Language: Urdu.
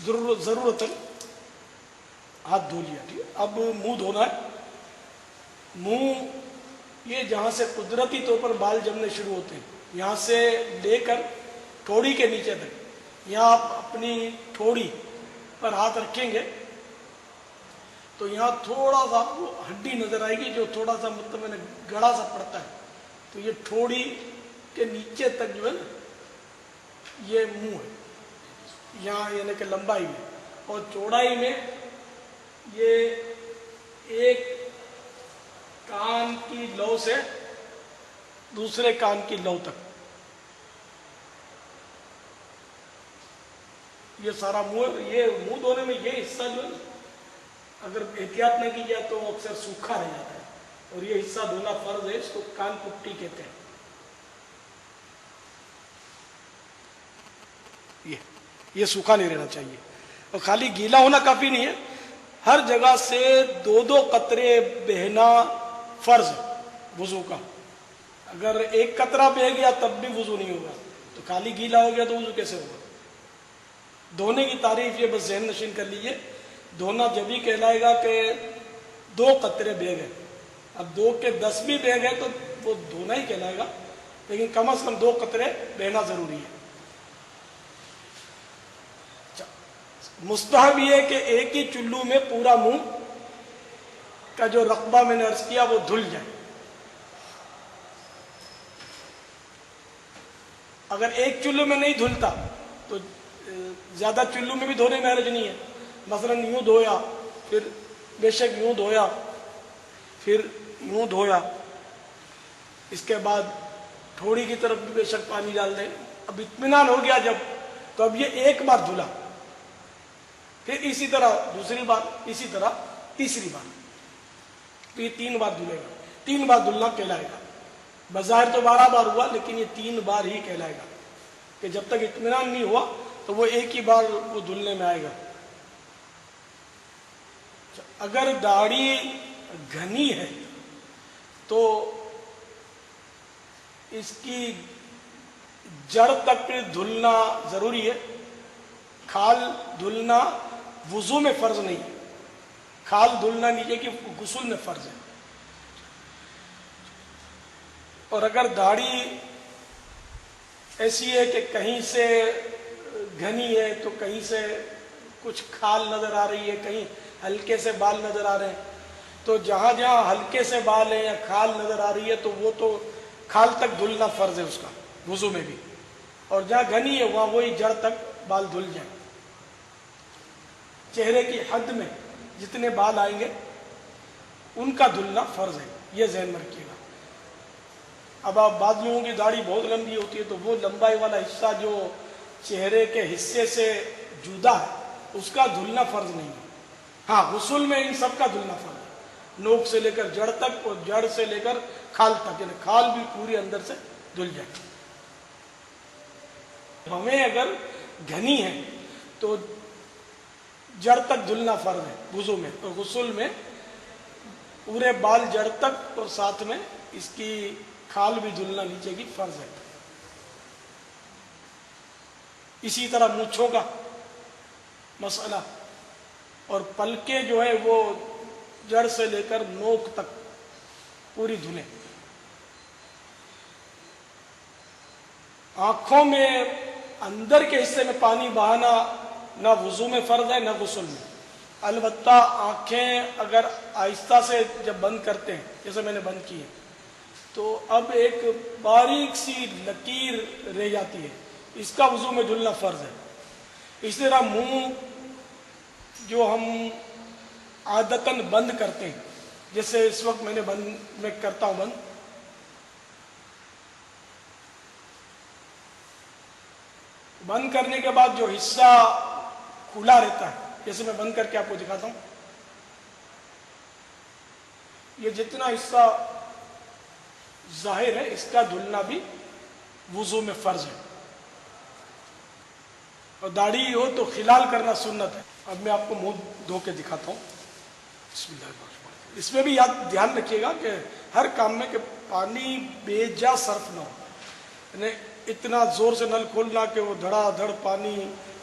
ضرورت ہاتھ دھو لیا. ٹھیک ہے, اب منہ دھونا ہے. منہ یہ جہاں سے قدرتی طور پر بال جمنے شروع ہوتے ہیں, یہاں سے لے کر ٹھوڑی کے نیچے تک, یہاں آپ اپنی ٹھوڑی پر ہاتھ رکھیں گے تو یہاں تھوڑا سا وہ ہڈی نظر آئے گی جو تھوڑا سا مطلب میں نے گڑا سا پڑتا ہے. تو یہ ٹھوڑی کے نیچے تک جو ہے نا یہ منہ ہے, یہاں یعنی کہ لمبائی میں, اور چوڑائی میں یہ ایک کان کی لو سے دوسرے کان کی لو تک یہ سارا منہ. یہ منہ دھونے میں یہ حصہ جو ہے اگر احتیاط نہ کی جائے تو اکثر سوکھا رہ جاتا ہے, اور یہ حصہ دھونا فرض ہے. اس کو کان پٹی کہتے ہیں. یہ سوکھا نہیں رہنا چاہیے, اور خالی گیلا ہونا کافی نہیں ہے, ہر جگہ سے 2 قطرے بہنا فرض ہے وضو کا. اگر ایک قطرہ بہہ گیا تب بھی وضو نہیں ہوگا, تو خالی گیلا ہو گیا تو وضو کیسے ہوگا. دھونے کی تعریف یہ بس ذہن نشین کر لیجئے, دھونا جبھی کہلائے گا کہ 2 قطرے بہہ گئے. اب 2 کے 10 بھی بہہ گئے تو وہ دھونا ہی کہلائے گا, لیکن کم از کم 2 قطرے بہنا ضروری ہے. مستحب یہ ہے کہ ایک ہی چلو میں پورا منہ کا جو رقبہ میں نے عرض کیا وہ دھل جائے. اگر ایک چلو میں نہیں دھلتا تو زیادہ چلو میں بھی دھونے میں حرج نہیں ہے. مثلا یوں دھویا, پھر بے شک یوں دھویا, پھر یوں دھویا, اس کے بعد تھوڑی کی طرف بھی بے شک پانی ڈال دیں. اب اطمینان ہو گیا جب, تو اب یہ ایک بار دھلا, پھر اسی طرح دوسری بار, اسی طرح تیسری بار, تو یہ 3 بار دھلے گا. 3 بار دھلنا کہلائے گا. بظاہر تو 12 بار ہوا, لیکن یہ 3 بار ہی کہلائے گا, کہ جب تک اطمینان نہیں ہوا تو وہ ایک ہی بار وہ دھلنے میں آئے گا. اگر داڑھی گھنی ہے تو اس کی جڑ تک دھلنا ضروری ہے. کھال دھلنا وضو میں فرض نہیں ہے, کھال دھلنا نیچے کی غسل میں فرض ہے. اور اگر داڑھی ایسی ہے کہ کہیں سے گھنی ہے تو کہیں سے کچھ کھال نظر آ رہی ہے, کہیں ہلکے سے بال نظر آ رہے ہیں, تو جہاں جہاں ہلکے سے بال ہیں یا کھال نظر آ رہی ہے تو وہ تو کھال تک دھلنا فرض ہے اس کا وضو میں بھی, اور جہاں گھنی ہے وہاں وہی جڑ تک بال دھل جائیں. چہرے کی حد میں جتنے بال آئیں گے ان کا دھلنا فرض ہے, یہ ذہن میں رکھیے گا. اب آپ بعض لوگوں کی داڑھی بہت لمبی ہوتی ہے تو وہ لمبائی والا حصہ جو چہرے کے حصے سے جدا ہے اس کا دھلنا فرض نہیں ہے. ہاں غسل میں ان سب کا دھلنا فرض ہے, نوک سے لے کر جڑ تک اور جڑ سے لے کر کھال تک, یعنی کھال بھی پوری اندر سے دھل جائے. ہمیں اگر گھنی ہے تو جڑ تک دھلنا فرض ہے وضو میں, اور غسل میں پورے بال جڑ تک اور ساتھ میں اس کی کھال بھی دھلنا نیچے کی فرض ہے. اسی طرح مونچھوں کا مسئلہ, اور پلکیں جو ہے وہ جڑ سے لے کر نوک تک پوری دھلیں. آنکھوں میں اندر کے حصے میں پانی بہانا نہ وضو میں فرض ہے نہ غسل میں. البتہ آنکھیں اگر آہستہ سے جب بند کرتے ہیں, جیسے میں نے بند کی ہے, تو اب ایک باریک سی لکیر رہ جاتی ہے, اس کا وضو میں دھلنا فرض ہے. اس طرح منہ جو ہم عادتاً بند کرتے ہیں, جیسے اس وقت میں کرتا ہوں بند, بند کرنے کے بعد جو حصہ کھلا رہتا ہے, جیسے میں بند کر کے آپ کو دکھاتا ہوں, یہ جتنا حصہ ظاہر ہے اس کا دھلنا بھی وضو میں فرض ہے. اور داڑھی ہو تو خلال کرنا سنت ہے. اب میں آپ کو منہ دھو کے دکھاتا ہوں. بسم اللہ الرحمن الرحیم. اس میں بھی دھیان رکھیے گا کہ ہر کام میں کہ پانی بے جا صرف نہ ہو, یعنی اتنا زور سے نل کھولنا کہ وہ دھڑا دھڑ پانی